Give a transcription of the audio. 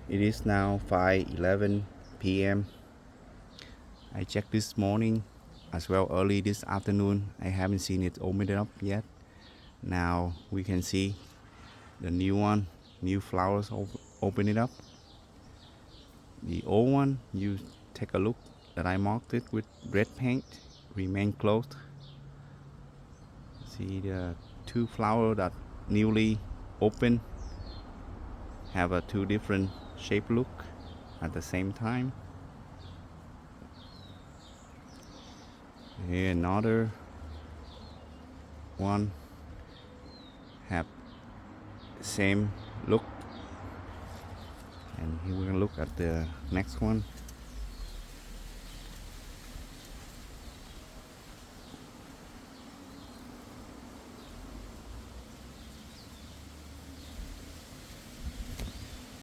It is now 5:11 p.m. I checked this morning as well early this afternoon. I haven't seen it open up yet. Now we can see the new one, new flowers open it up. The old one, you take a look that I marked it with red paint, remain closed. See the two flowers that newly open have a two different shape look at the same time. Here another one have same look, and here we're gonna look at the next one.